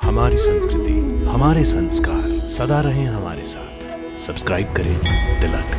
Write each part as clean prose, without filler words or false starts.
हमारी संस्कृति, हमारे संस्कार सदा रहें हमारे साथ। सब्सक्राइब करें तिलक।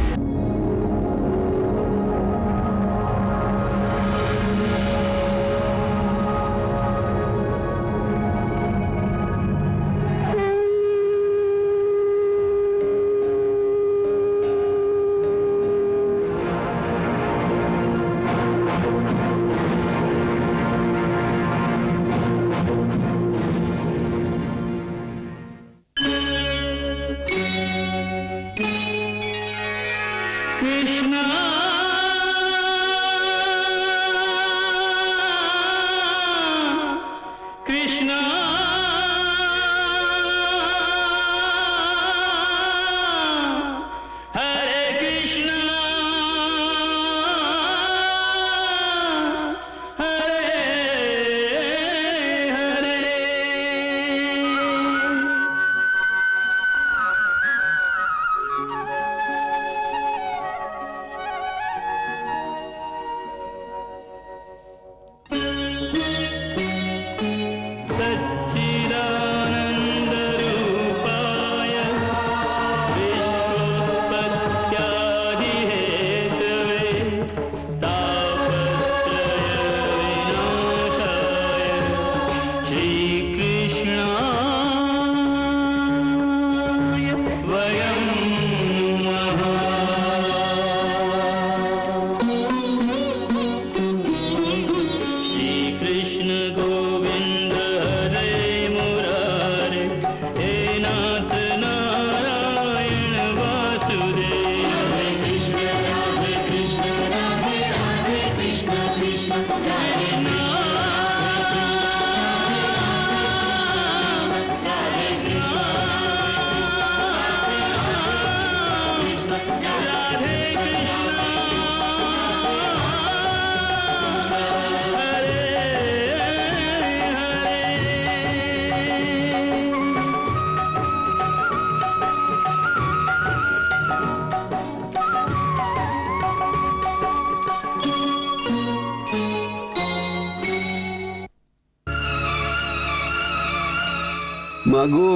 মাগো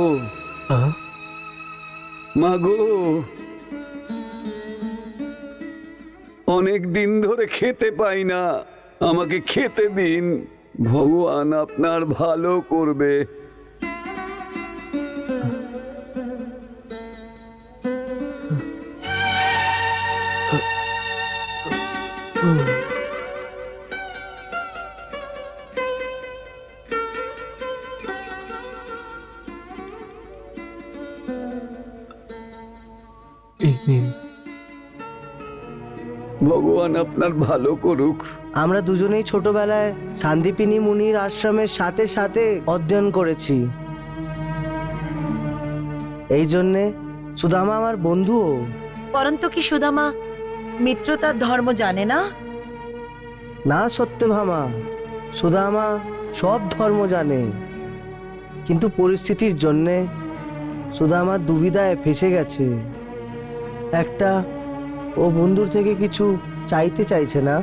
মাগো, অনেক দিন ধরে খেতে পাই না, আমাকে খেতে দিন। ভগবান আপনার ভালো করবে। ভগবান আপনার ভালো করুক। আমরা দুজনেই ছোটবেলায় শান্তিপিনী মুনির আশ্রমের সাথে সাথে অধ্যয়ন করেছি। এই জন্যে সুদামা আমার বন্ধুও। পরন্তু কি সুদামা মিত্রতার ধর্ম জানে না? না সত্যভামা, সুদামা সব ধর্ম জানে, কিন্তু পরিস্থিতির জন্যে সুদামা দুবিধায় ফেসে গেছে। একটা, ও বন্ধুর থেকে কিছু চাইতে চাইছে না,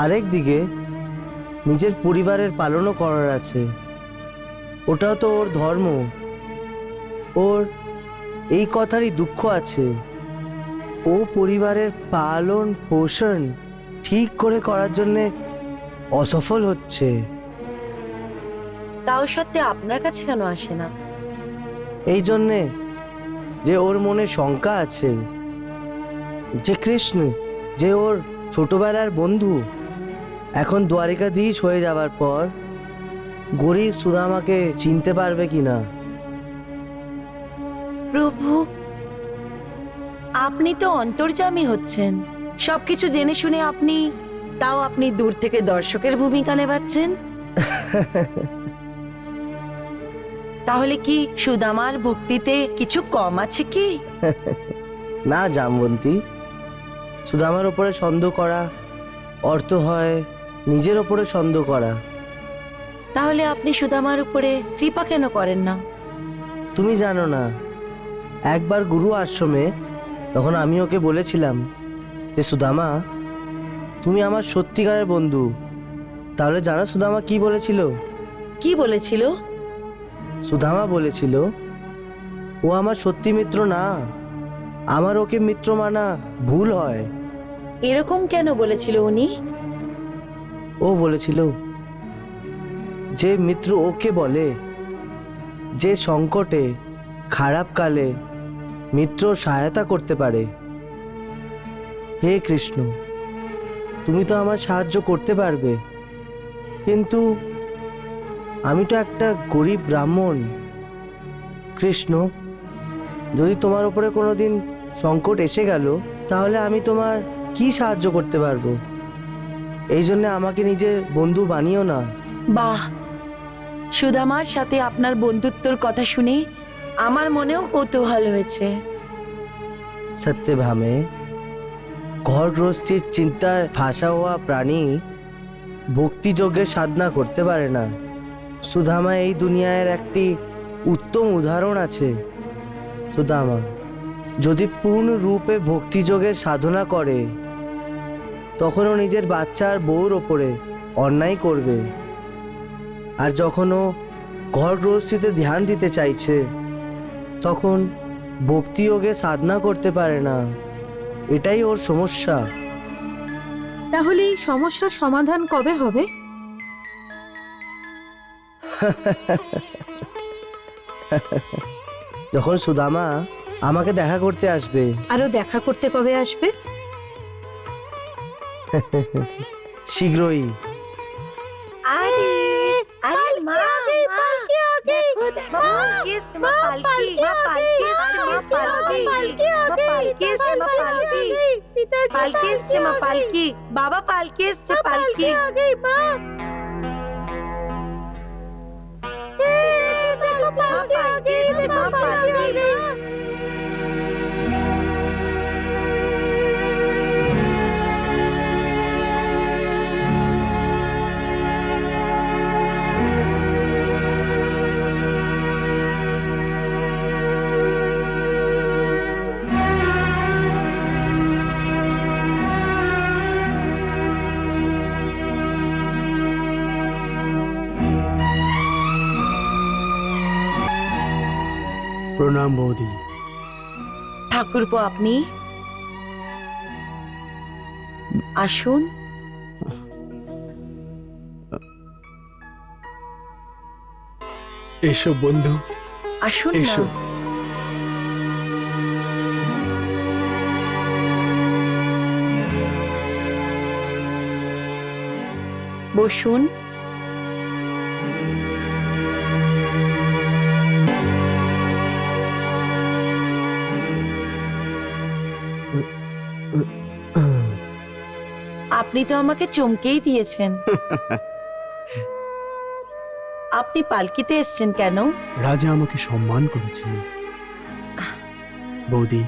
আরেক দিকে নিজের পরিবারের পালনও করার আছে, ওটাও তো ওর ধর্ম। ওর এই কথারই দুঃখ আছে, ও পরিবারের পালন পোষণ ঠিক করে করার জন্যে অসফল হচ্ছে। তাও সত্ত্বে আপনার কাছে কেন আসে না? এই জন্যে যে ওর মনে শঙ্কা আছে যে কৃষ্ণ, যে ওর ছোটবেলার বন্ধু, এখন দ্বারিকাধীশ হয়ে যাবার পর গরিব সুদামাকে চিনতে পারবে কিনা। প্রভু, আপনি তো অন্তর্যামী হচ্ছেন, সবকিছু জেনে শুনে আপনি দূর থেকে দর্শকের ভূমিকা নেবাচ্ছেন। তাহলে কি সুদামার ভক্তিতে কিছু কম আছে কি? না জামবন্তী, সুদামার ওপরে সন্দেহ করা অর্থ হয় নিজের ওপরে সন্দেহ করা। তাহলে আপনি সুদামার উপরে কৃপা কেন করেন না? তুমি জানো না, একবার গুরু আশ্রমে তখন আমি ওকে বলেছিলাম যে সুদামা, তুমি আমার সত্যিকারের বন্ধু। তাহলে জানো সুদামা কি বলেছিল? কি বলেছিল? সুধামা বলেছিল ও আমার সত্যি মিত্র না, আমার ওকে মিত্র মানা ভুল হয়। এরকম কেন বলেছিল উনি? ও বলেছিল যে মিত্র ওকে বলে, যে সংকটে খারাপ কালে মিত্র সহায়তা করতে পারে। হে কৃষ্ণ, তুমি তো আমার সাহায্য করতে পারবে, কিন্তু আমি তো একটা গরিব ব্রাহ্মণ। কৃষ্ণ, যদি তোমার উপরে কোনোদিন সংকট এসে গেল, তাহলে আমি তোমার কি সাহায্য করতে পারবো? এই জন্য আমাকে নিজের বন্ধু বানিও না। বাহ, সুদামার সাথে আপনার বন্ধুত্বর কথা শুনে আমার মনেও কৌতূহল হয়েছে। সত্যভামে, ঘর গৃহস্থির চিন্তায় ভাসা হওয়া প্রাণী ভক্তিযজ্ঞের সাধনা করতে পারে না। সুদামা এই দুনিয়ার একটি উত্তম উদাহরণ আছে। সুদামা যদি পূর্ণরূপে ভক্তিযোগের সাধনা করে, তখনও নিজের বাচ্চার বউর ওপরে অন্যায় করবে। আর যখন ও ঘর গৃহস্থিতে ধ্যান দিতে চাইছে, তখন ভক্তিযোগে সাধনা করতে পারে না। এটাই ওর সমস্যা। তাহলে এই সমস্যার সমাধান কবে হবে? যখন সুদামা আমাকে দেখা করতে আসবে। আরো দেখা করতে কবে আসবে? শীঘ্রই। আরে আরে মা, দেখো দেখো, কিস মা পালকি, মা পালকি, মা পালকি, মা পালকি, মা পালকি, পালকি মা পালকি, বাবা পালকি সে পালকি। দেখো পালকি, মা পালকি। প্রণাম বৌদি। ঠাকুরপো, আপনি আসুন। এসো বন্ধু, আসুন না। এসো। বসুন। আপনি তো আমাকে চমকেই দিয়েছেন। আপনি পালকিতে এসেছেন কেন? রাজা আমাকে সম্মান করেছেন বৌদি।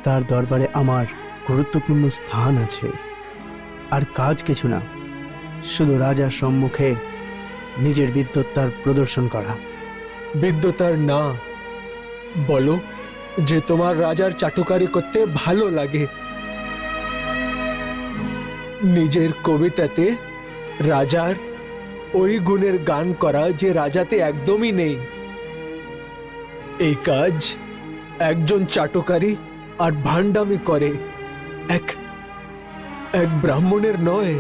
তার দরবারে আমার গুরুত্বপূর্ণ স্থান আছে। আর কাজ কিছু না, শুধু রাজার সম্মুখে নিজের বিদ্বত্তার প্রদর্শন করা। বিদ্যুতার না, বলো যে তোমার রাজার চাটুকারি করতে ভালো লাগে। নিজের কবিতাতে রাজার ওই গুণের গান করা যে রাজাতে একদমই নেই। এই কাজ একজন চাটুকারি আর ভান্ডামি করে, এক এক ব্রাহ্মণের নয়।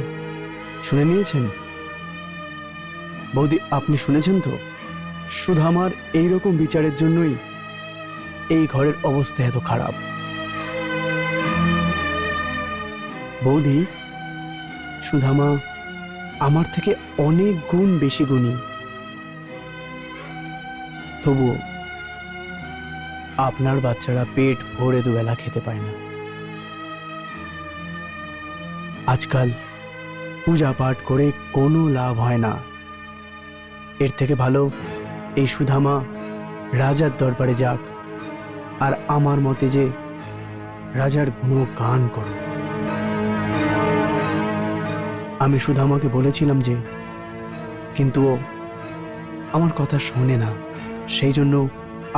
শুনে নিয়েছেন বৌদি? আপনি শুনেছেন তো? সুধামার এইরকম বিচারের জন্যই এই ঘরের অবস্থা এত খারাপ। বৌদি, সুধামা আমার থেকে অনেক গুণ বেশি গুণী। তবুও আপনার বাচ্চারা পেট ভরে দুবেলা খেতে পায় না। আজকাল পূজা পাঠ করে কোনো লাভ হয় না। এর থেকে ভালো এই সুধামা রাজার দরবারে যাক, আর আমার মতে যে রাজার গুণগান করুক। আমি সুধামাকে বলেছিলাম যে, কিন্তু ও আমার কথা শোনে না। সেই জন্য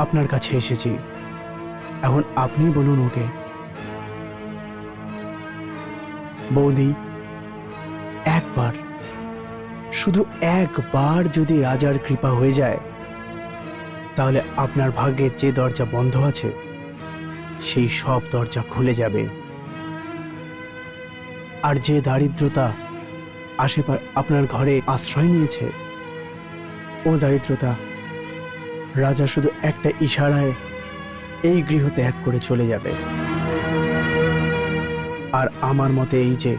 আপনার কাছে এসেছি। এখন আপনি বলুন ওকে। বৌদি, একবার, শুধু একবার যদি রাজার কৃপা হয়ে যায়, তাহলে আপনার ভাগ্যে যে দরজা বন্ধ আছে সেই সব দরজা খুলে যাবে। আর যে দারিদ্রতা আপনার ঘরে আশ্রয় নিয়েছে, ও দারিদ্রতা রাজা শুধু একটা ইশারায় এই গৃহ ত্যাগ করে চলে যাবে। আর আমার মতে এই যে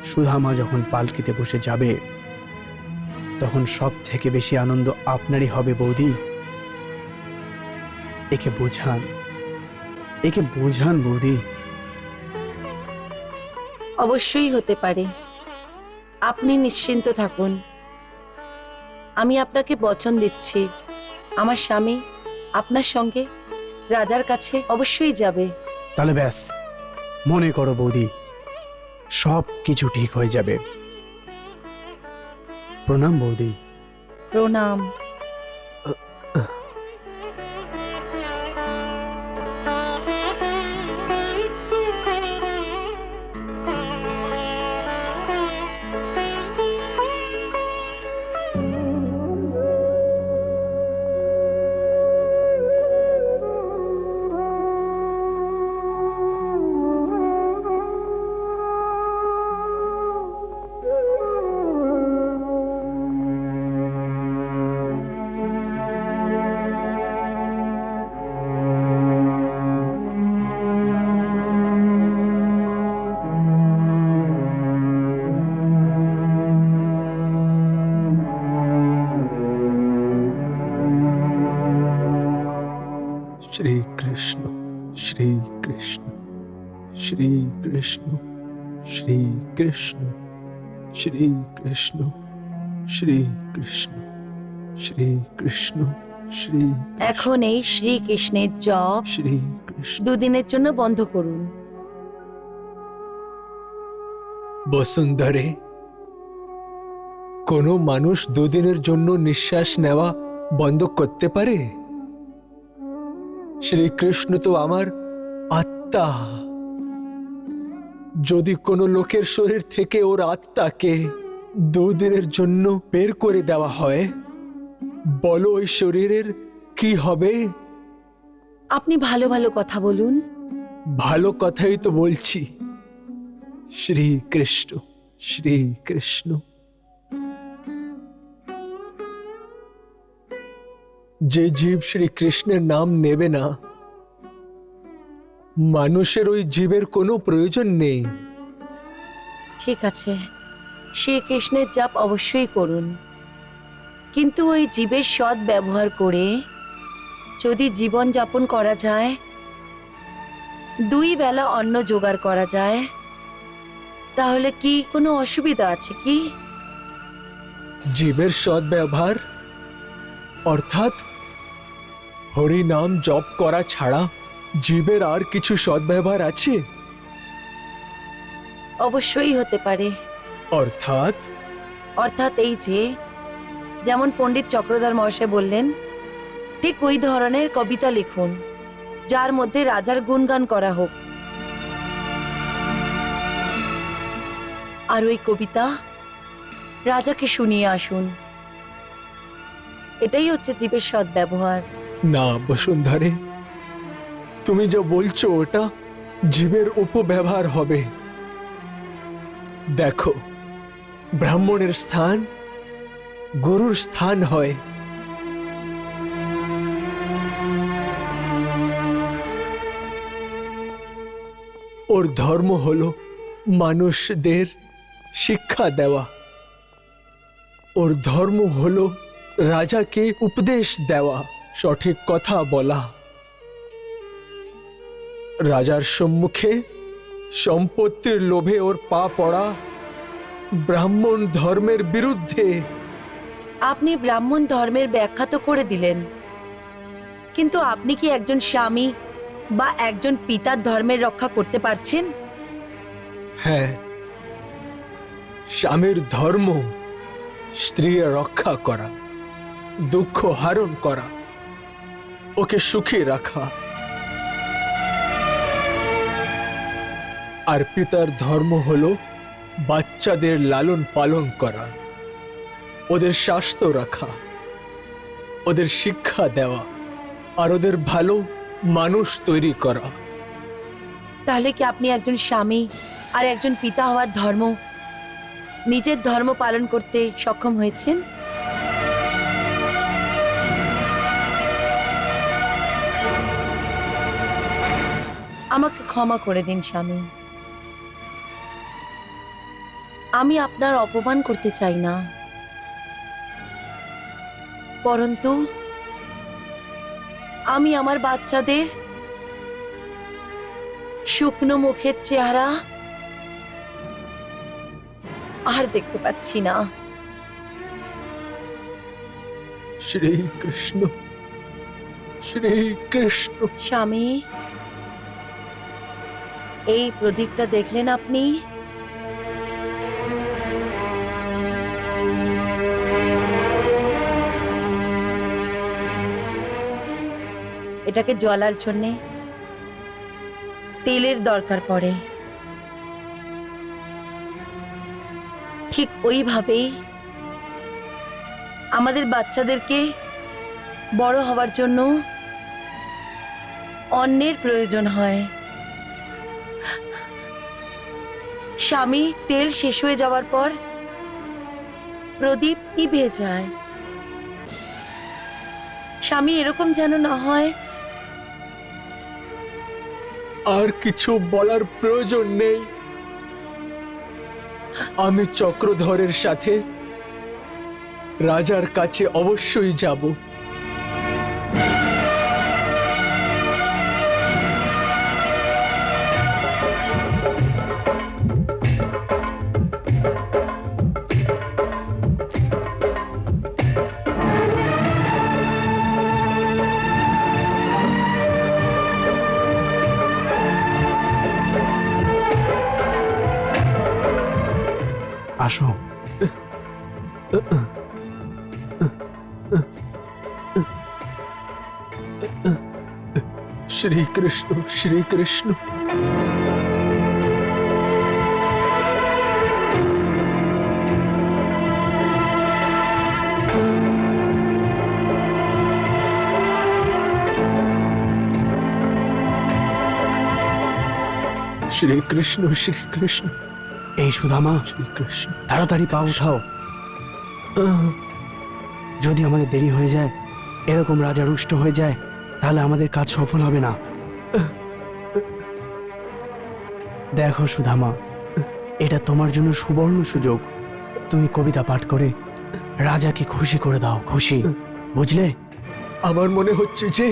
সুধামা যখন পালকিতে বসে যাবে তখন সব থেকে বেশি আনন্দ আপনারই হবে বৌদি। একে বোঝান বৌদি। অবশ্যই হতে পারে, আপনি নিশ্চিন্ত থাকুন। আমি আপনাকে বচন দিচ্ছি, আমার স্বামী আপনার সঙ্গে রাজার কাছে অবশ্যই যাবে। তাহলে ব্যাস, মনে করো বৌদি, সব কিছু ঠিক হয়ে যাবে। প্রণাম বৌদি। প্রণাম। শ্রী কৃষ্ণ, শ্রী কৃষ্ণ, শ্রী কৃষ্ণ, শ্রী কৃষ্ণ, শ্রী কৃষ্ণ, শ্রী কৃষ্ণ, শ্রী কৃষ্ণ, শ্রী এখন এই শ্রীকৃষ্ণের জপ শ্রী কৃষ্ণ। দুদিনের জন্য বন্ধ করুন। বসুন্ধরে, কোনো মানুষ দুদিনের জন্য নিঃশ্বাস নেওয়া বন্ধ করতে পারে? শ্রীকৃষ্ণ তো আমার আত্মা। যদি কোনো লোকের শরীর থেকে ওর আত্মাকে দুদিনের জন্য বের করে দেওয়া হয়, বলো ওই শরীরের কি হবে? আপনি ভালো ভালো কথা বলুন। ভালো কথাই তো বলছি। শ্রীকৃষ্ণ, শ্রীকৃষ্ণ। যে জীব শ্রীকৃষ্ণের নাম নেবে না, মানুষের ওই জীবের কোনো প্রয়োজন নেই। ঠিক আছে, শ্রীকৃষ্ণের জপ অবশ্যই করুন, কিন্তু ওই জীবের সৎ ব্যবহার করে যদি জীবন যাপন করা যায়, 2 বেলা অন্ন জোগাড় করা যায়, তাহলে কি কোনো অসুবিধা আছে কি? জীবের সৎ ব্যবহার অর্থাৎ হরি নাম জপ করা ছাড়া জীবের আর কিছু সদ্ব্যবহার আছে? অবশ্যই হতে পারে। অর্থাৎ এই যে, যেমন পণ্ডিত চক্রধর মহাশয় বললেন, ঠিক ওই ধরনের কবিতা লিখুন যার মধ্যে রাজার গুণগান করা হোক। আর ওই কবিতা রাজাকে শুনিয়ে আসুন। এটাই হচ্ছে জীবের সৎ ব্যবহার। না বসুন্ধরে, তুমি যা বলছো ওটা জীবের উপব্যবহার হবে। দেখো, ব্রাহ্মণের স্থান গুরুর স্থান হয়। ওর ধর্ম হলো মানুষদের শিক্ষা দেওয়া। ওর ধর্ম হলো রাজাকে উপদেশ দেওয়া, সঠিক কথা বলা। রাজার সম্মুখে সম্পত্তির লোভে ওর পা পড়া ব্রাহ্মণ ধর্মের বিরুদ্ধে। আপনি ব্রাহ্মণ ধর্মের ব্যাখ্যা তো করে দিলেন, কিন্তু আপনি কি একজন স্বামী বা একজন পিতার ধর্মের রক্ষা করতে পারছেন? হ্যাঁ, স্বামীর ধর্ম স্ত্রীর রক্ষা করা, দুঃখ হরণ করা, ওকে সুখী রাখা। আর পিতার ধর্ম হলো বাচ্চাদের লালন পালন করা, ওদের স্বাস্থ্য রাখা। ওদের শিক্ষা দেওয়া আর ওদের ভালো মানুষ তৈরি করা। তাহলে কি আপনি একজন স্বামী আর একজন পিতা হওয়ার ধর্ম, নিজের ধর্ম পালন করতে সক্ষম হয়েছেন? আমাকে ক্ষমা করে দিন স্বামী, আমি আপনার অপমান করতে চাই না, পরন্তু আমি আমার বাচ্চাদের শুকনো মুখের চেহারা আর দেখতে পাচ্ছি না। শ্রীকৃষ্ণ, শ্রীকৃষ্ণ। স্বামী, এই প্রদীপটা দেখলেন আপনি? এটাকে জ্বলার জন্যে তেলের দরকার পড়ে, ঠিক ওইভাবেই আমাদের বাচ্চাদেরকে বড় হওয়ার জন্য অন্নের প্রয়োজন হয়। স্বামী, তেল শেষ হয়ে যাওয়ার পর প্রদীপ নিভে যায়। স্বামী, এরকম যেন না হয়। আর কিছু বলার প্রয়োজন নেই। আমি চক্রধরের সাথে রাজার কাছে অবশ্যই যাব। আসো। শ্রীকৃষ্ণ, শ্রীকৃষ্ণ। শ্রীকৃষ্ণ, শ্রীকৃষ্ণ। এই সুদামা, শ্রীকৃষ্ণ। তাড়াতাড়ি পা উঠাও। যদি আমাদের দেরি হয়ে যায়, এরকম রাজা রুষ্ট হয়ে যায়, তাহলে আমাদের কাজ সফল হবে না। দেখো সুদামা, এটা তোমার জন্য সুবর্ণ সুযোগ। তুমি কবিতা পাঠ করে রাজাকে খুশি করে দাও। খুশি, বুঝলে? আমার মনে হচ্ছে যে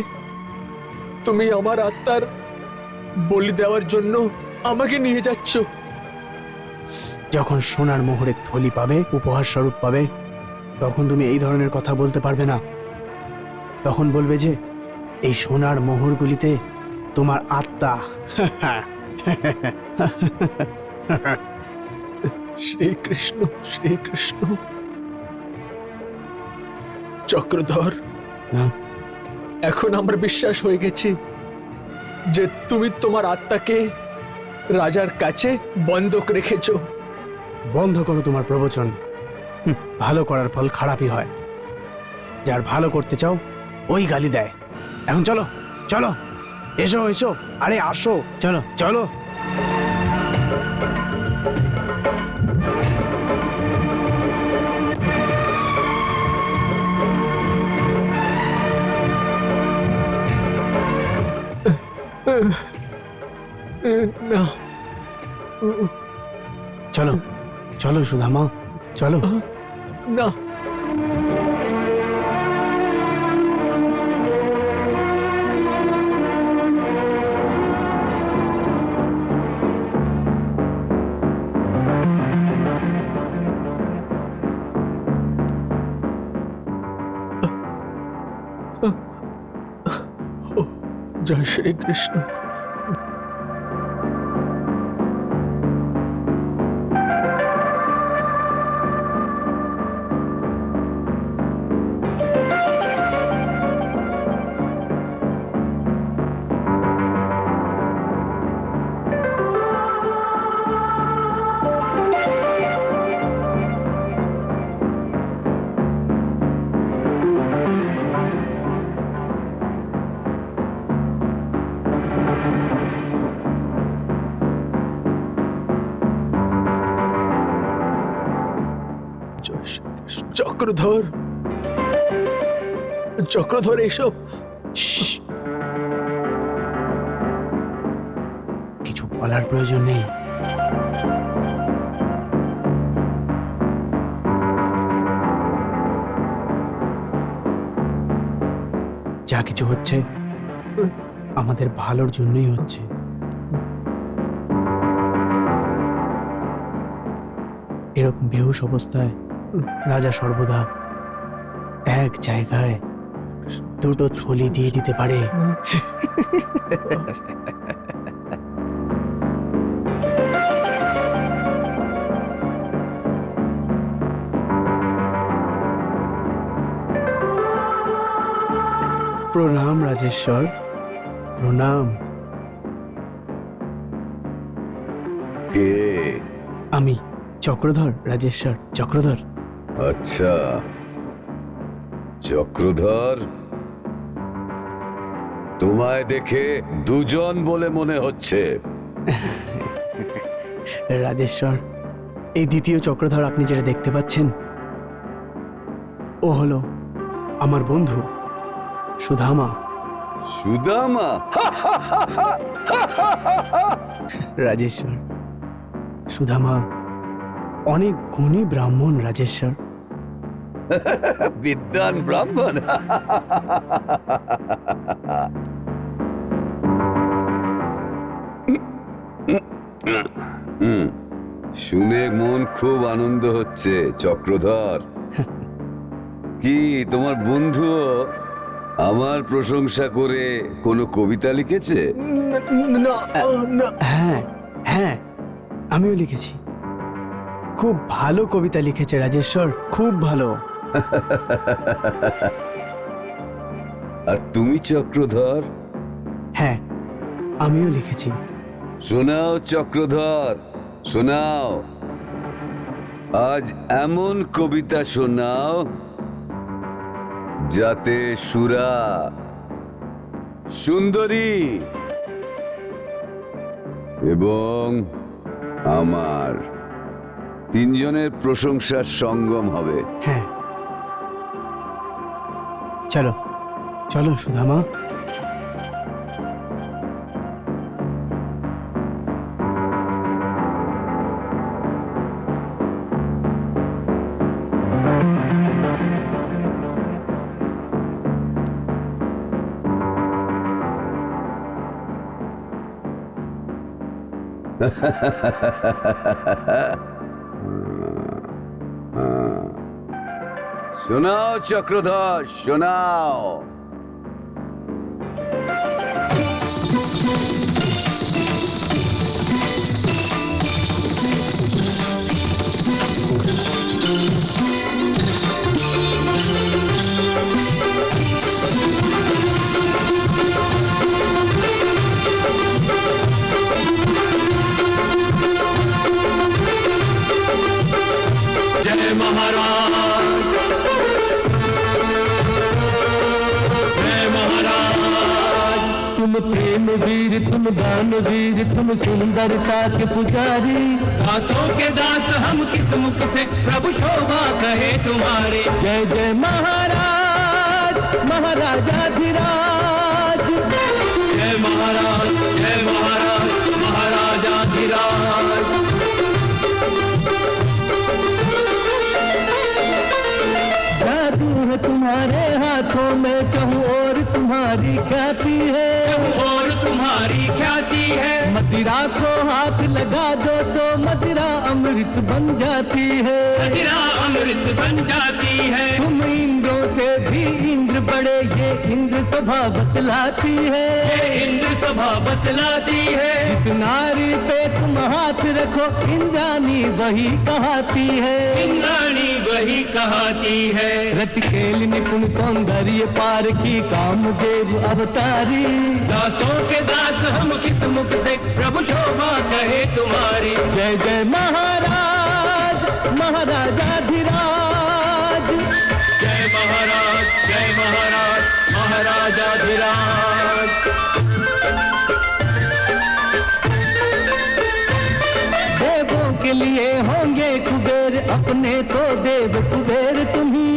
তুমি আমার আত্মার বলি দেওয়ার জন্য আমাকে নিয়ে যাচ্ছ। যখন সোনার মোহরের থলি পাবে, উপহার স্বরূপ পাবে, তখন তুমি এই ধরনের কথা বলতে পারবে না। তখন বলবে যে এই সোনার মোহরগুলিতে তোমার আত্মা। শ্রীকৃষ্ণ, শ্রীকৃষ্ণ। চক্রধর, হ্যাঁ? এখন আমার বিশ্বাস হয়ে গেছে যে তুমি তোমার আত্মাকে রাজার কাছে বন্ধক রেখেছ। বন্ধ করো তোমার প্রবচন। ভালো করার ফল খারাপই হয়। যার ভালো করতে চাও ওই গালি দেয়। এখন চলো, চলো, এসো, এসো, আরে আসো, চলো, চলো। না, চলো, চলো সুধামা, চলো। না। জয় শ্রীকৃষ্ণ। চক্রধর, চক্রধর এসব কিছু বলার প্রয়োজন নেই। যা কিছু হচ্ছে আমাদের ভালোর জন্যই হচ্ছে। এরকম বেহুশ অবস্থায় রাজা সর্বদা এক জায়গায় দুটো থলি দিয়ে দিতে পারে। প্রণাম রাজেশ্বর, প্রণাম। কে? আমি চক্রধর, রাজেশ্বর চক্রধর। আচ্ছা, চক্রধর, তোমায় দেখে দুজন বলে মনে হচ্ছে। রাজেশ্বর, এই দ্বিতীয় চক্রধর আপনি যেটা দেখতে পাচ্ছেন ও হলো আমার বন্ধু সুধামা। সুদামা? রাজেশ্বর, সুধামা অনেক গুণী ব্রাহ্মণ রাজেশ্বর। বিদ্বান ব্রাহ্মণ? শুনে মন খুব আনন্দ হচ্ছে চক্রধর। কি তোমার বন্ধু আমার প্রশংসা করে কোনো কবিতা লিখেছে? হ্যাঁ হ্যাঁ, আমিও লিখেছি। খুব ভালো কবিতা লিখেছে রাজেশ্বর, খুব ভালো। আর তুমি চক্রধর? হ্যাঁ, আমিও লিখেছি। শোনাও চক্রধর, শোনাও। আজ এমন কবিতা শোনাও যাতে সুরা, সুন্দরী এবং আমার তিনজনের প্রশংসার সঙ্গম হবে। হ্যাঁ, চলো চলো সুধামা। শোনাও চক্রধর, শোনাও। जय महाराज, जय महाराज। तुम प्रेम वीर, तुम दान वीर, तुम सुंदरता के पुजारी। दासों के दास हम किस मुख से प्रभु शोभा कहे तुम्हारी। जय जय महाराज, महाराजाधिराज। जय महाराज, जय महाराज, महाराजाधिराज। जादू है तुम्हारे हाथों में, कहूँ और तुम्हारी ख्याति है, और तुम्हारी ख्याति है। मदिरा को हाथ लगा दो तो मदिरा अमृत बन जाती है, मदिरा अमृत बन जाती है। तुम इंद्रों से भी इंद्र बड़े, ये इंद्र सभा बतलाती है, ये इंद्र सभा बतलाती है। जिस नारी पे तुम हाथ रखो इंद्राणी वही कहाती है, इंद्राणी वही कहाती है। रति केल निपुण सौंदर्य पार की कामदेव अवतारी। दासों के दास हम किस मुख से प्रभु शोभा कहे तुम्हारी। जय जय महाराज, महाराजाधिराज। जय महाराज, जय महाराज, महाराजाधिराज। देवों के लिए होंगे कुबेर, अपने तो देव कुबेर तुम्ही,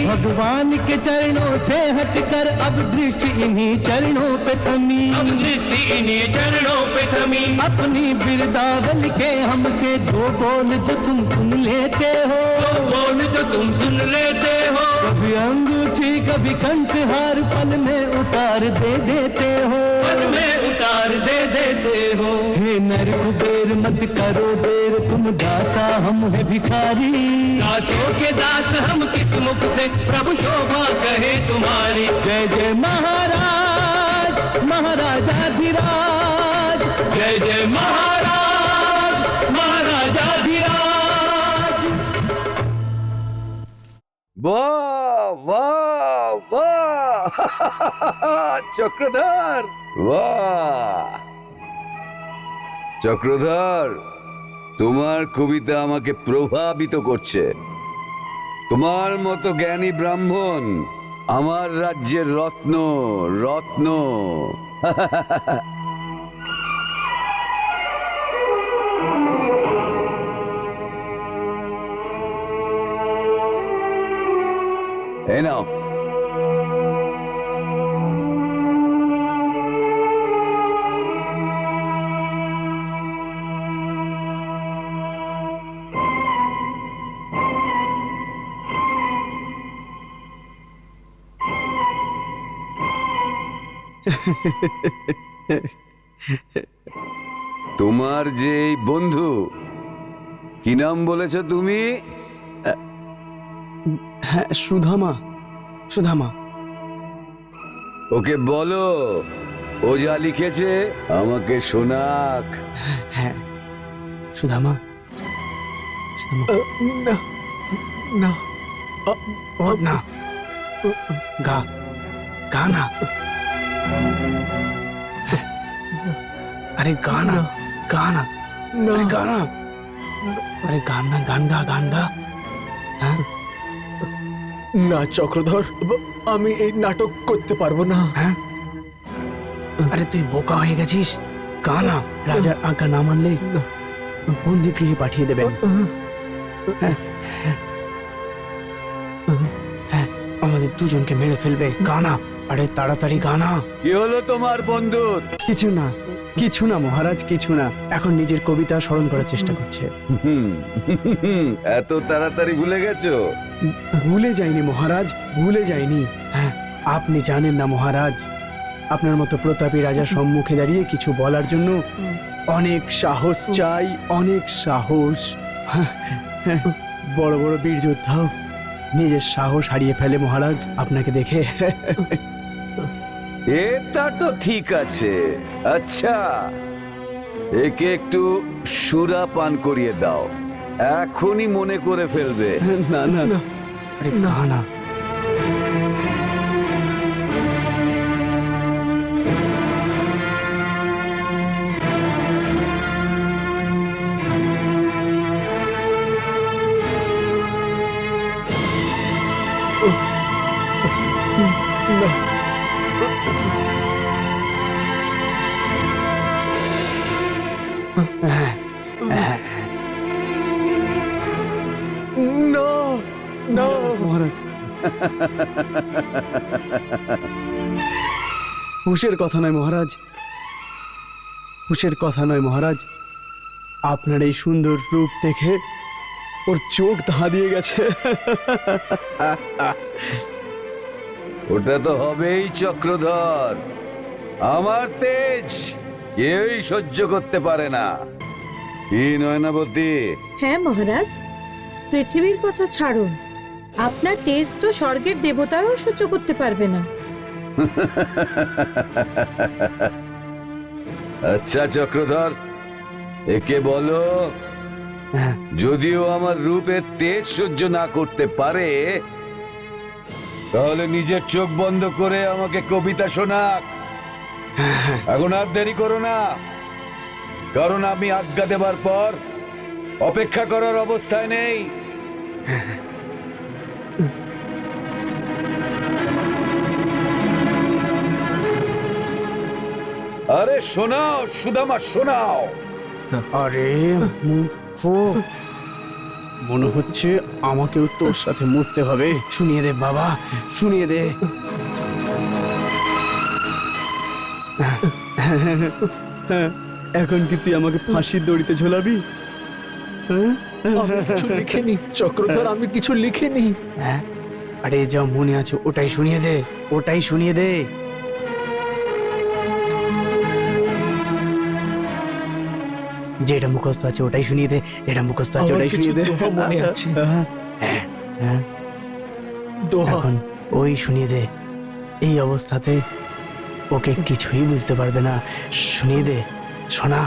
भगवान के चरणों से हटकर अब दृष्टि इन्हीं चरणों पे थमी, अब दृष्टि इन्हीं चरणों पे थमी। अपनी बिरदावल के हमसे दो बोल जो तुम सुन लेते हो, दो बोल जो तुम सुन लेते हो। कभी अंगूठी कभी कंठहार पल में उतार दे देते हो, पल में उतार दे देते हो। हे नर कुबेर मत करो देर, तुम दाता हम है भिखारी। दासों के दास हम किस मुख से प्रभु शोभा कहे तुम्हारी। जय जय महाराज महाराजाधिराज, जय जय महाराज महाराजाधिराज। वाह वाह वाह চক্রধর, বাহ চক্রধর, তোমার কবিতা আমাকে প্রভাবিত করছে। তোমার মতো জ্ঞানী ব্রাহ্মণ আমার রাজ্যের রত্ন রত্ন। এই নাও। তোমার যে এই বন্ধু, কি নাম বলেছ তুমি? হ্যাঁ, সুধামা। সুধামা। ওকে বলো ও যা লিখেছে আমাকে শোনাক। হ্যাঁ, সুধামা। সুধামা। না না ও না, গা গা না। अरे गाना गाना, अरे गाना, अरे गाना, गान गा, गान गा। हाँ? না চক্রধর, আমি এই নাটক করতে পারবো না। হ্যাঁ? আরে তুই বোকা হয়ে গেছিস। গানা, রাজার আজ্ঞা না মানলে বন্দি গৃহে পাঠিয়ে দেবেন। হ্যাঁ, হ্যাঁ, আমাদের দুজনকে মেরে ফেলবে। গানা, আরে তাড়াতাড়ি গানা। কি হলো তোমার বন্ধুর? কিছু না, কিছু না মহারাজ, কিছু না। এখন নিজের কবিতা স্মরণ করার চেষ্টা করছে। এত তাড়াতাড়ি ভুলে গেছো? ভুলে যাইনি মহারাজ, ভুলে যাইনি। হ্যাঁ, আপনি জানেন না মহারাজ, আপনার মতো প্রতাপী রাজার সম্মুখে দাঁড়িয়ে কিছু বলার জন্য অনেক সাহস চাই, অনেক সাহস। হ্যাঁ, হ্যাঁ, বড় বড় বীর যোদ্ধাও নিজের সাহস হারিয়ে ফেলে মহারাজ আপনাকে দেখে। এটা তো ঠিক আছে। আচ্ছা, একে একটু সুরা পান করিয়ে দাও, এখনই মনে করে ফেলবে। না না না, আরে গানা। মহারাজ, হুশের কথা নয় মহারাজ, হুশের কথা নয় মহারাজ। আপনার এই সুন্দর রূপ দেখে ওর চোখ ধাঁধিয়ে গেছে। ওটা তো হবেই চক্রধর, আমার তেজ কেউই সহ্য করতে পারে না। কি নয়নাবতী? হ্যাঁ মহারাজ, পৃথিবীর কথা ছাড়ুন, আপনার তেজ তো স্বর্গের দেবতারাও সহ্য করতে পারবে না। আচ্ছা চক্রধর, একে বলো যদিও আমার রূপের তেজ সহ্য না করতে পারে, তাহলে নিজের চোখ বন্ধ করে আমাকে কবিতা শোনাক। এখন আর দেরি করো না, কারণ আমি আজ্ঞা দেবার পর অপেক্ষা করার অবস্থায় নেই। আরে শোনাও সুদামা, শোনাও। আরে মূর্খ, মনে হচ্ছে আমাকেও তোর সাথে মরতে হবে। শুনিয়ে দে বাবা, শুনিয়ে দে। এখন কি তুই আমাকে ফাঁসির দড়িতে ঝোলাবি? হ্যাঁ? আমি কিছু লিখিনি চক্রধর, আমি কিছু লিখিনি। হ্যাঁ? আরে যা মনে আছে ওটাই শুনিয়ে দে, ওটাই শুনিয়ে দে। যেটা মুখস্থ আছে ওটাই শুনিয়ে দে, যেটা মুখস্থ আছে আমার ওটাই কিছু শুনিয়ে দে। দোহা মনে আছে। হ্যাঁ, হ্যাঁ। দোহা। এখন ওই শুনিয়ে দে। এই অবস্থাতে ওকে কিছুই বুঝতে পারবে না। শুনিয়ে দে, শোনা।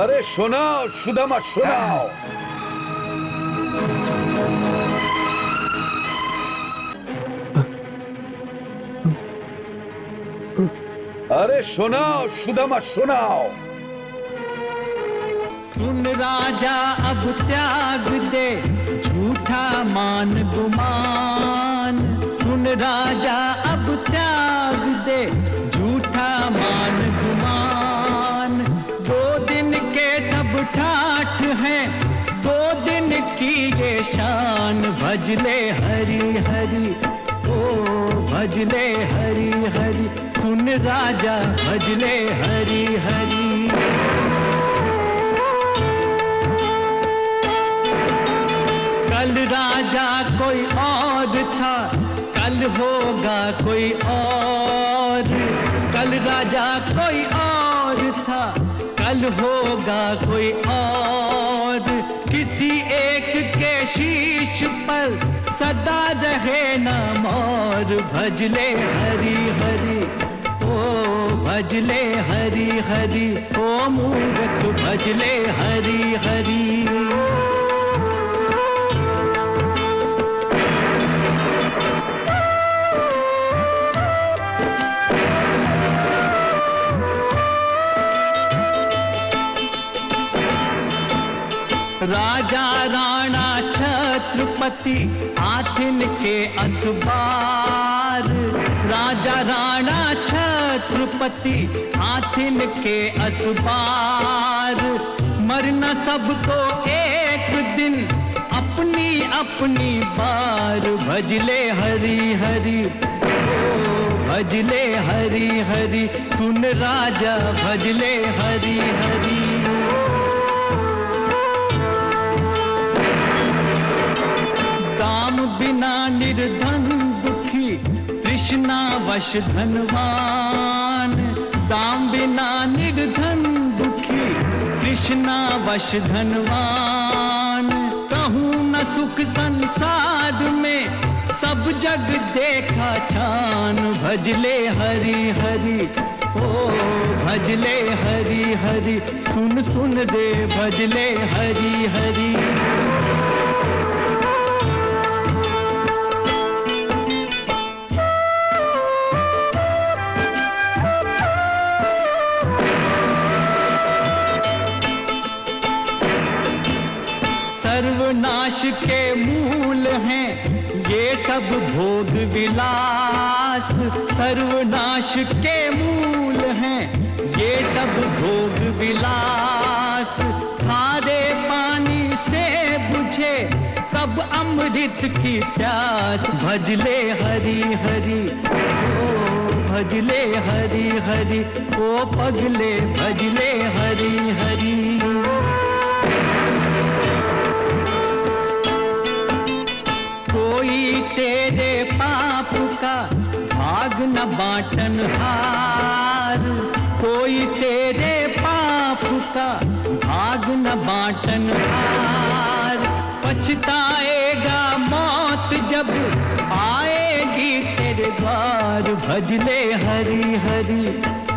আরে শোনাও সুদামা, শোনাও। अरे सुनाओ सुदामा, सुनाओ। सुन राजा अब त्याग दे झूठा मान गुमान। सुन राजा अब त्याग दे झूठा मान गुमान। 2 दिन के सब ठाठ हैं, 2 दिन की ये शान। भजले हरि हरि ओ भजले हरि हरि। सुन राजा भजले हरि हरि। कल राजा कोई और था, कल होगा कोई और। कल राजा कोई और था, कल होगा कोई और। किसी एक के शीश पर सदा रहे न मोर। भजले हरि हरि ओ भजले हरि हरि। ओ मूर्ख भजले हरि हरि। राजा राणा छत्रपति आथिन के असबार। राजा राणा छत्रपति आथिन के असबार। मरना सबको एक दिन अपनी अपनी बार। भजले हरि हरि ओ भजले हरि हरि। सुन राजा भजले हरि हरि। बिना निर्धन दुखी तृष्णा वश धनवान। दाम बिना निर्धन दुखी तृष्णा वश धनवान। कहूँ न सुख संसार में सब जग देखा छान। भजले हरि हरि ओ भजले हरि हरि। सुन सुन रे भजले हरि हरि। सर्वनाश के मूल हैं ये सब भोग विलास। सर्वनाश के मूल हैं ये सब भोग विलास। खारे पानी से बुझे कब अमृत की प्यास। भजले हरि हरि ओ भजले हरि हरि। ओ पगले भजले हरि हरि। कोई तेरे पाप का भाग न बांटन हार। कोई तेरे पाप का भाग न बांटन हार। पछताएगा मौत जब आएगी तेरे द्वार। भजले हरि हरि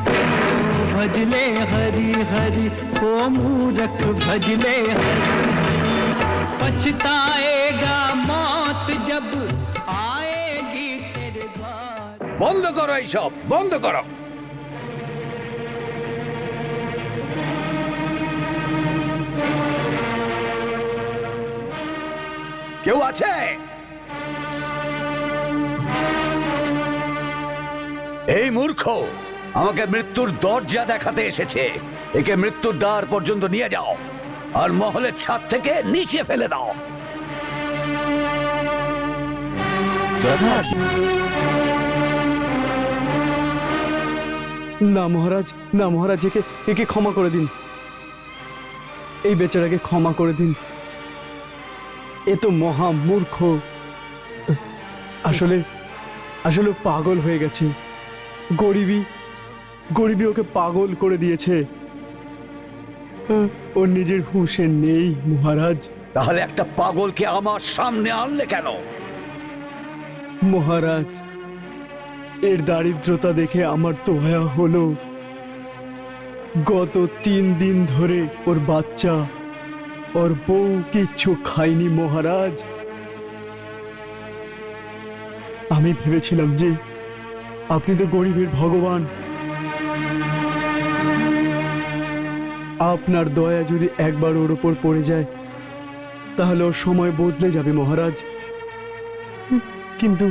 ओ भजले हरि हरि। ओ मूर्ख भजले हरि। पछताएगा मौत जब आएगी तेरे द्वार। বন্ধ করো এইসব, বন্ধ করো। কেউ আছে? এই মূর্খ আমাকে মৃত্যুর দরজা দেখাতে এসেছে। একে মৃত্যুর দ্বার পর্যন্ত নিয়ে যাও। আর মহলের ছাদ থেকে নিচে ফেলে দাও। না মহারাজ, না মহারাজ, একে ক্ষমা করে দিন। এই বেচারাকে ক্ষমা করে দিন। এ তো মহা মূর্খ, আসলে আসলে পাগল হয়ে গেছে। গরিবী ওকে পাগল করে দিয়েছে। ওর নিজের হুঁশে নেই মহারাজ। তাহলে একটা পাগলকে আমার সামনে আনলে কেন? মহারাজ, এর দারিদ্রতা দেখে আমার দয়া হলো। গত 3 দিন ধরে ওর বাচ্চা, ওর বউ কিচ্ছু খায়নি মহারাজ। আমি ভেবেছিলাম যে আপনি তো গরিবের ভগবান, আপনার দয়া যদি একবার ওর ওপর পড়ে যায় তাহলে ওর সময় বদলে যাবে মহারাজ। কিন্তু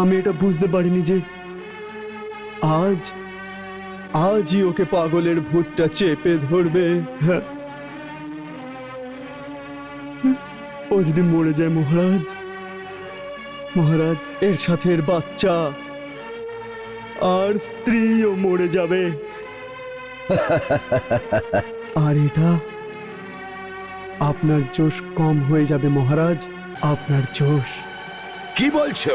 আমি এটা বুঝতে পারিনি যে আজই ওকে পাগলের ভূতটা চেপে ধরবে। ও যদি মরে যায় মহারাজ, এর সাথে এর বাচ্চা আর স্ত্রীও মরে যাবে। আর এটা আপনার জোশ কম হয়ে যাবে মহারাজ, আপনার জোশ। কি বলছো?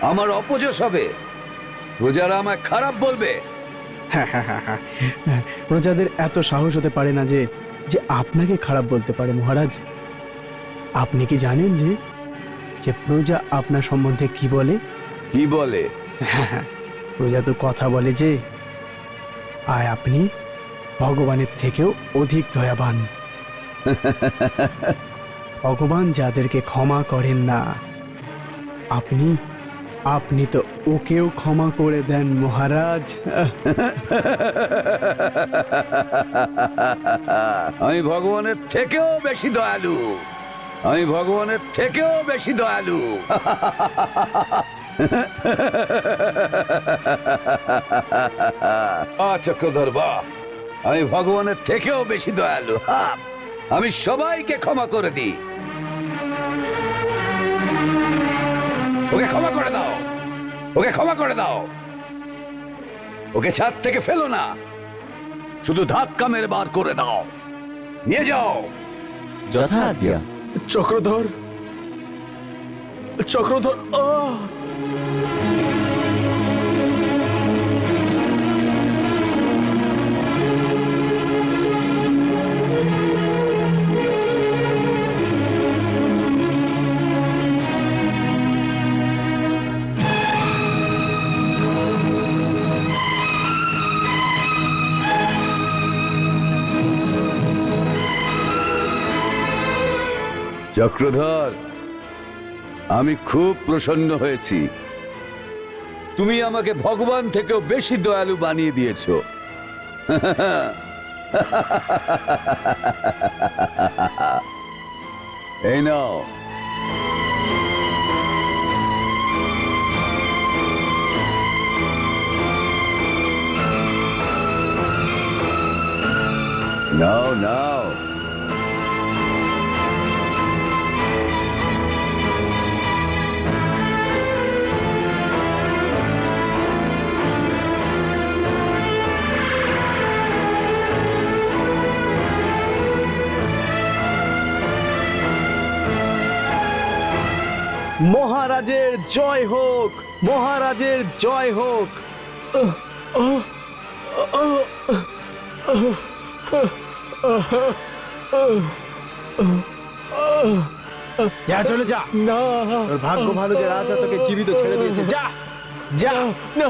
আমার অপযশ হবে? প্রজারা আমায় খারাপ বলবে? প্রজাদের এত সাহস হতে পারে না যে আপনাকে খারাপ বলতে পারে মহারাজ। আপনি কি জানেন যে প্রজা আপনার সম্বন্ধে কি বলে? কি বলে? প্রজা তো কথা বলে যে আপনি ভগবানের থেকেও অধিক দয়াবান। ভগবান যাদেরকে ক্ষমা করেন না, আপনি তো ওকেও ক্ষমা করে দেন মহারাজ। আমি ভগবানের থেকেও বেশি দয়ালু। চক্রধর, বাহ! আমি ভগবানের থেকেও বেশি দয়ালু। আমি সবাইকে ক্ষমা করে দিই। ওকে ক্ষমা করে দাও। ওকে ছাদ থেকে ফেলো না, শুধু ধাক্কা মেরে বার করে দাও। নিয়ে যাও। যথাজ্ঞা। চক্রধর, চক্রধর, আমি খুব প্রসন্ন হয়েছি। তুমি আমাকে ভগবান থেকেও বেশি দয়ালু বানিয়ে দিয়েছো। এই নাও। নাও। মহারাজের জয় হোক, মহারাজের জয় হোক। যা, চলে যা। না, তোর ভাগ্য ভালো যে রাজা তোকে জীবিত ছেড়ে দিয়েছে। যা। না।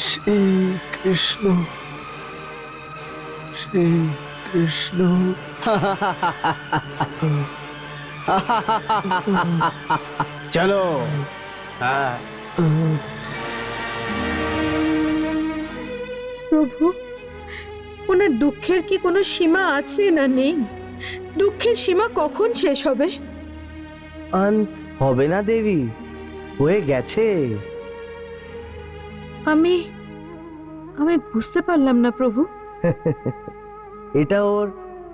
শ্রী কৃষ্ণ, শ্রী কৃষ্ণ। চলো। হ্যাঁ, প্রভু, ওনার দুঃখের কি কোনো সীমা আছে না নেই? দুঃখের সীমা কখন শেষ হবে? অন্ত হবে না দেবী, হয়ে গেছে। আমি আমি বুঝতে পারলাম না প্রভু। এটা ওর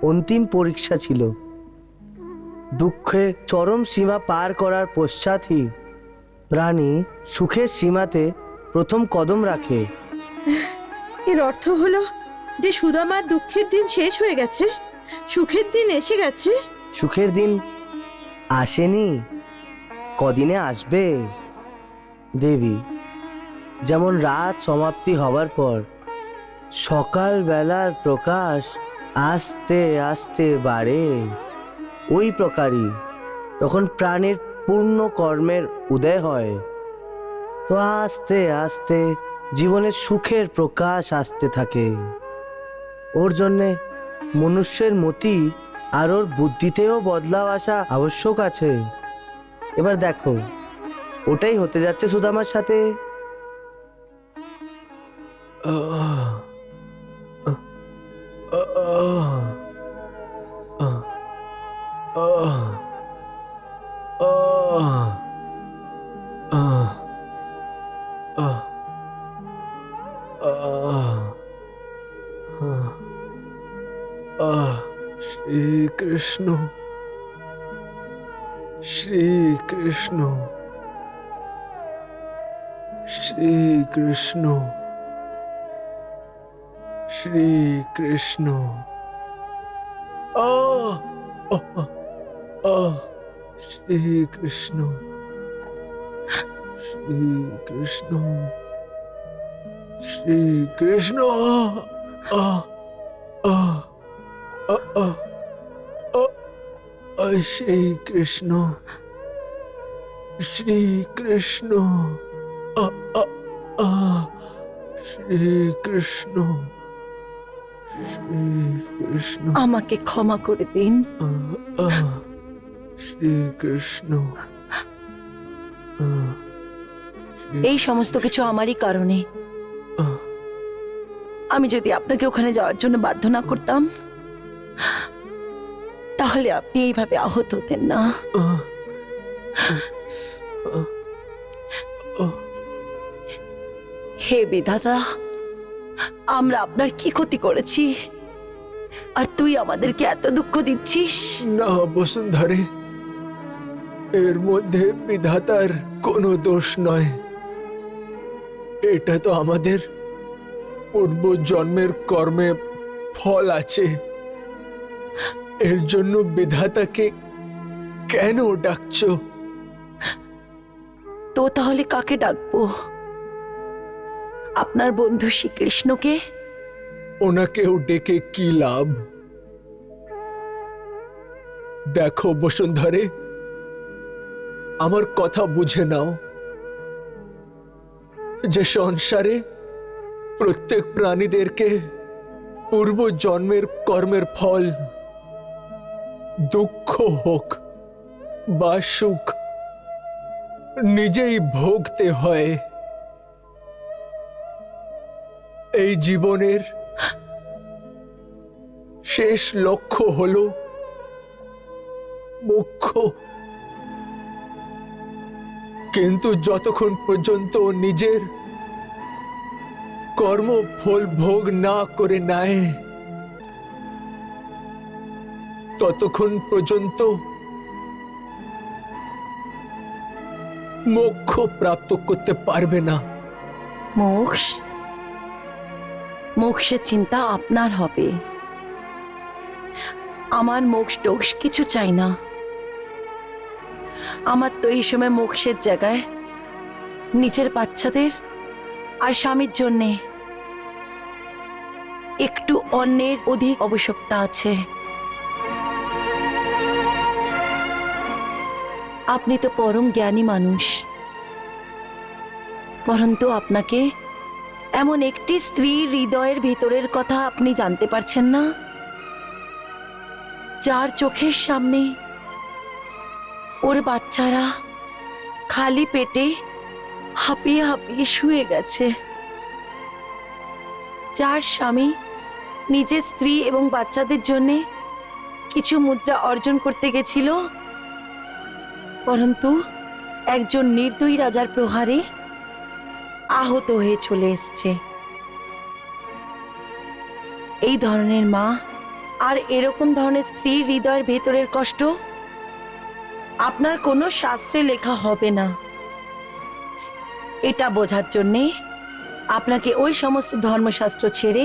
অন্তিম পরীক্ষা ছিল। দুঃখের চরম সীমা পার করার পশ্চাৎই প্রাণী সুখের সীমাতে প্রথম কদম রাখে। এর অর্থ হলো যে সুদামার দুঃখের দিন শেষ হয়ে গেছে, সুখের দিন এসে গেছে। সুখের দিন আসেনি, কদিনে আসবে দেবী। যেমন রাত সমাপ্তি হবার পর সকাল বেলার প্রকাশ আস্তে আস্তে বাড়ে, ওই প্রকারই তখন প্রাণের পূর্ণ কর্মের উদয় হয়। তো আস্তে আস্তে জীবনের সুখের প্রকাশ আসতে থাকে। ওর জন্যে মনুষ্যের মতি আর ওর বুদ্ধিতেও বদলাও আসা আবশ্যক আছে। এবার দেখো, ওটাই হতে যাচ্ছে সুদামার সাথে। শ্রী কৃষ্ণ, শ্রী কৃষ্ণ, শ্রী কৃষ্ণ, শ্রী কৃষ্ণ। শ্রী কৃষ্ণ, শ্রী কৃষ্ণ, শ্রী কৃষ্ণ। শ্রী কৃষ্ণ, শ্রী কৃষ্ণ, শ্রী কৃষ্ণ, শ্রী কৃষ্ণ। আমাকে ক্ষমা করে দিন। শ্রী কৃষ্ণ। এই সমস্ত কিছু আমারই কারণে। আমি যদি আপনাকে ওখানে যাওয়ার জন্য বাধ্য না করতাম, তাহলে আপনি এইভাবে আহত হতেন না। হে বিধাতা, আমরা আপনার কি ক্ষতি করেছি আর তুই আমাদেরকে এত দুঃখ দিচ্ছিস? না বসুন্ধরে, এর মধ্যে বিধাতার কোনো দোষ নয়। এটা তো আমাদের পূর্ব জন্মের কর্মে ফল আছে। এর জন্য বিধাতাকে কেন ডাকছো? তো তাহলে কাকে ডাকবো? আপনার বন্ধু শ্রীকৃষ্ণকে? ওনাকেও ডেকে কি লাভ? দেখো বসুন্ধরে, আমার কথা বুঝে নাও যে সংসারে প্রত্যেক প্রাণীদেরকে পূর্ব জন্মের কর্মের ফল, দুঃখ হোক বা সুখ, নিজেই ভোগতে হয়। এই জীবনের শেষ লক্ষ্য হল মোক্ষ। কিন্তু যতক্ষণ পর্যন্ত নিজের কর্মফল ভোগ না করে নেয়, ততক্ষণ পর্যন্ত মোক্ষ প্রাপ্ত করতে পারবে না। মোক্ষ? মোক্ষের চিন্তা আপনার হবে। আমার মোক্ষ টোক্ষ কিছু চাই না। আমার তো এই সময় মোক্ষের জায়গায় নিজের বাচ্চাদের আর স্বামীর জন্যে একটু অন্যের অধিক আবশ্যকতা আছে। আপনি তো পরম জ্ঞানী মানুষ, পরন্তু আপনাকে এমন একটি স্ত্রীর হৃদয়ের ভেতরের কথা আপনি জানতে পারছেন না, যার চোখের সামনে ওর বাচ্চারা খালি পেটে হাঁপিয়ে হাঁপিয়ে শুয়ে গেছে, যার স্বামী নিজের স্ত্রী এবং বাচ্চাদের জন্য কিছু মুদ্রা অর্জন করতে গেছিল, পরন্তু একজন নির্দয়ী রাজার প্রহারে আহত হয়ে চলে এসছে। এই ধরনের মা আর এরকম ধরনের স্ত্রীর হৃদয়ের ভেতরের কষ্ট আপনার কোনো শাস্ত্রে লেখা হবে না। এটা বোঝার জন্যে আপনাকে ওই সমস্ত ধর্মশাস্ত্র ছেড়ে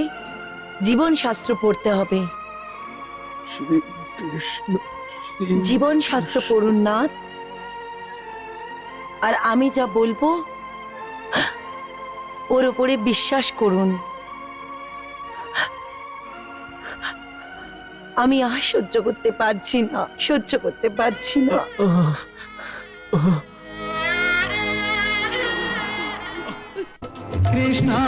জীবনশাস্ত্র পড়তে হবে। শ্রীকৃষ্ণ জীবনশাস্ত্র পড়ুন নাথ, আর আমি যা বলবো ওর উপরে বিশ্বাস করুন। আমি আর সহ্য করতে পারছি না, সহ্য করতে পারছি না। कृष्णा